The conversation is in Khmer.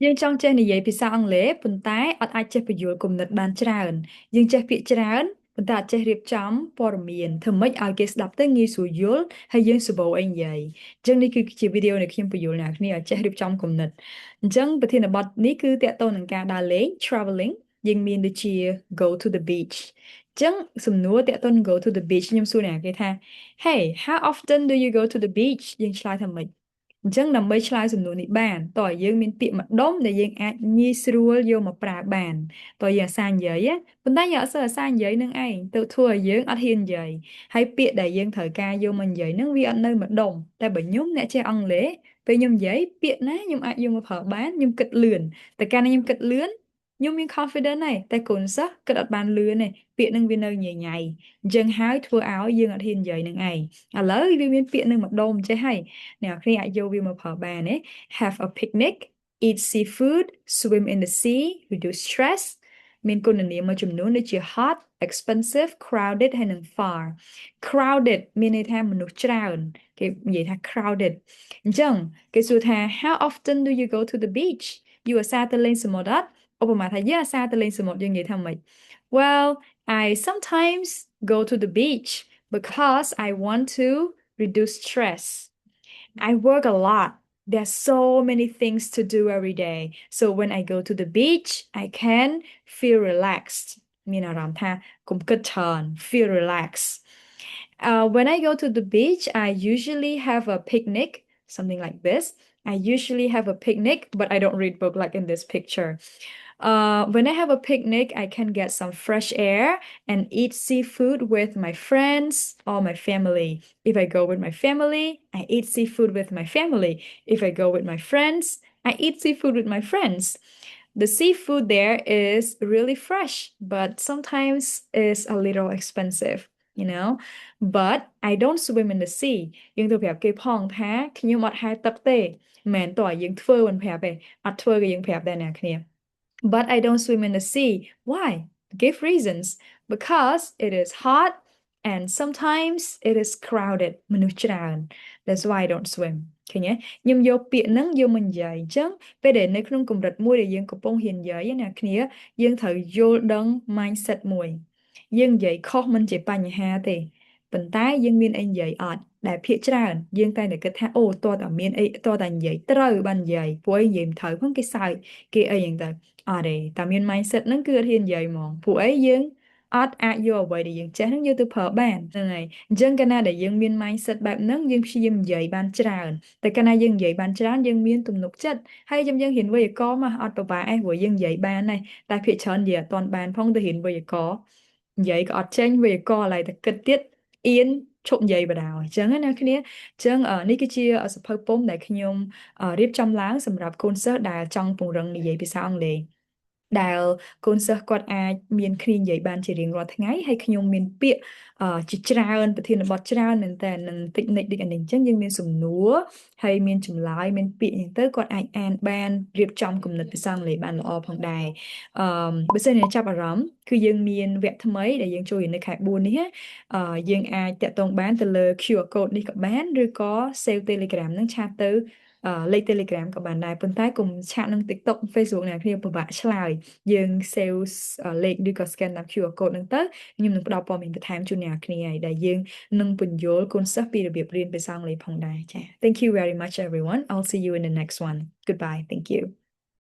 យើងចង់ចេះនិយាយភាសាអង់គ្លេសប៉ុន្តែអត់អាចចេះពន្យល់គំនិតបានច្រើនយើងចេះពាក្យច្រើនប៉ុន្តែអត់ចេះរៀបចំព័ត៌មានធ្វើម៉េចឲ្យគេស្ដាប់ទៅងាយស្រួលយល់ហើយយើងសម្បូរអីនិយាយអញ្ចឹងនេះគឺជាវីដេអូនៃខ្ញុំពន្យល់អ្នកគ្នាឲ្យចេះរៀបចំគំនិតអញ្ចឹងប្រធានបទនេះគឺតាក់ទងនឹងការដើរលេង traveling យើងមានដូចជា go to the beach អញ្ចឹងសំណួរតាក់ទងនឹង go to the beach ខ្ញុំសួរអ្នកគេថា Hey how often do you go to the beach យើងឆ្លើយថាម៉េច អញ្ចឹងដើម្បីឆ្លើយសំណួរនេះបានតើយើងមានពាក្យម្ដុំដែលយើងអាចងាយស្រួលយកមកប្រើបានតើយើងអាសានិយាយប៉ុន្តែយើងអត់សូវអាសានិយាយនឹងឯងទៅធ្វើឲ្យយើងអត់ហ៊ាននិយាយហើយពាក្យដែលយើងត្រូវការយកមកនិយាយនឹងវាអត់នៅម្ដុំតែបើខ្ញុំអ្នកចេះអង់គ្លេសពេលខ្ញុំនិយាយពាក្យណាខ្ញុំអាចយកមកប្រើបានខ្ញុំគិតលឿនតែកាលណាខ្ញុំគិតលឿនខ្ញុំមាន confidence ហើយតែកូនសិស្សគិតអត់បានលឿនទេពាក្យនឹងវានៅញញ៉ៃអញ្ចឹងហើយធ្វើឲ្យយើងអត់ហ៊ាននិយាយនឹងឯងឥឡូវវាមានពាក្យនឹងម្ដុំចេះហើយ អ្នកគ្នាអាចយកវាមកប្រើបានណា have a picnic eat seafood swim in the sea reduce stress មានគុណនាមមួយចំនួនដូចជា hot expensive crowded ហើយនិង far crowded មានន័យថាមនុស្សច្រើនគេនិយាយថា crowded អញ្ចឹងគេសួរថា how often do you go to the beach យូរអាសាទៅលេងសមុទ្រអត់ឧបមាថាយើងអាសាទៅលេងសមុទ្រយើងនិយាយថាម៉េច well I sometimes go to the beach because I want to reduce stress I work a lot. There's so many things to do every day. So when I go to the beach, I can feel relaxed. មានអារម្មណ៍ថាកុំគិតច្រើន feel relaxed. When I go to the beach, I usually have a picnic, something like this. I usually have a picnic, but I don't read book like in this picture. When I have a picnic, I can get some fresh air and eat seafood with my friends or my family. If I go with my family, I eat seafood with my family. If I go with my friends, I eat seafood with my friends. The seafood there is really fresh, but sometimes is a little expensive, you know. But I don't swim in the sea យើងទៅប្រាប់គេផងថាខ្ញុំអត់ហែលទឹកទេមិនមែនតើយើងធ្វើមិនប្រាប់ទេអត់ធ្វើក៏យើងប្រាប់ដែរអ្នកគ្នា but I don't swim in the sea. Why? Give reasons. Because it is hot and sometimes it is crowded. មនុស្សច្រើន That's why I don't swim. ឃើញទេខ្ញុំយកពាក្យហ្នឹងយកមកនិយាយអញ្ចឹងពេលដែលនៅក្នុងកម្រិតមួយដែលយើងកំពុងហ៊ាននិយាយណាគ្នាយើងត្រូវយល់ដឹង mindset មួយយើងនិយាយខុសមិនជាបញ្ហាទេប៉ុន្តែយើងមានអីនិយាយអត់ដែលភាគច្រើនយើងតែតែគិតថាអូតើតាមានអីតើតានិយាយត្រូវបាននិយាយព្រោះអីនិយាយមិនត្រូវផងគេសើចគេអីយ៉ាងទៅ អត់ទេតែមាន mindset ហ្នឹងគឺអត់ហ៊ាននិយាយហ្មងពួកអីយើងអត់អាចយកអ្វីដែលយើងចេះហ្នឹងយកទៅប្រើបានហ្នឹងហើយអញ្ចឹងកាលណាដែលយើងមាន mindset បែបហ្នឹងយើងព្យាយាមនិយាយបានច្រើនតែកាលណាយើងនិយាយបានច្រើនយើងមានទំនុកចិត្តហើយយើងរៀនវេយ្យាករណ៍មកអត់ពិបាកឯងព្រោះយើងនិយាយបានដែរតែភាគច្រើននិយាយអត់ទាន់បានផងទៅរៀនវេយ្យាករណ៍និយាយក៏អត់ចេញវេយ្យាករណ៍ឡើយតែគិតទៀតអៀនឈប់និយាយបដ ாய் អញ្ចឹងណាគ្នាអញ្ចឹងនេះគឺជាសភៅពុម្ពដែលខ្ញុំរៀបចំឡើងសម្រាប់កូនសិស្សដែលចង់ពង្រឹងនិយាយភាសាអង់គ្លេស ដែលកូនសិស្សគាត់អាចមានគ្នានិយាយបានជារៀងរាល់ថ្ងៃហើយខ្ញុំមានពាក្យជាច្រើនប្រធានបទច្រើនមែនតើនឹង technique ដូចនេះអញ្ចឹងយើងមានសំណួរហើយមានចម្លើយមានពាក្យអញ្ចឹងទៅគាត់អាចអានបានរៀបចំគំនិតភាសាអង់គ្លេសបានល្អផងដែរបើសិនជាចាប់អារម្មណ៍គឺយើងមានវគ្គថ្មីដែលយើងចូលរៀននៅខែ4នេះណាយើងអាចតាក់ទងបានទៅលើ QR code នេះក៏បានឬក៏ save Telegram នឹងឆាតទៅលេខ Telegram ក៏បានដែរប៉ុន្តែកុំឆាតនឹង TikTok Facebook អ្នកគ្នាពិបាកឆ្លើយយើង save លេខឬក៏ scan តាម QR code ហ្នឹងទៅខ្ញុំនឹងផ្ដល់ព័ត៌មានបន្ថែមជូនអ្នកគ្នាហើយដែលយើងនឹងពន្យល់កូនសិស្សពីរបៀបរៀនភាសាអង់គ្លេសផងដែរចា៎ Thank you very much everyone I'll see you in the next one Goodbye Thank you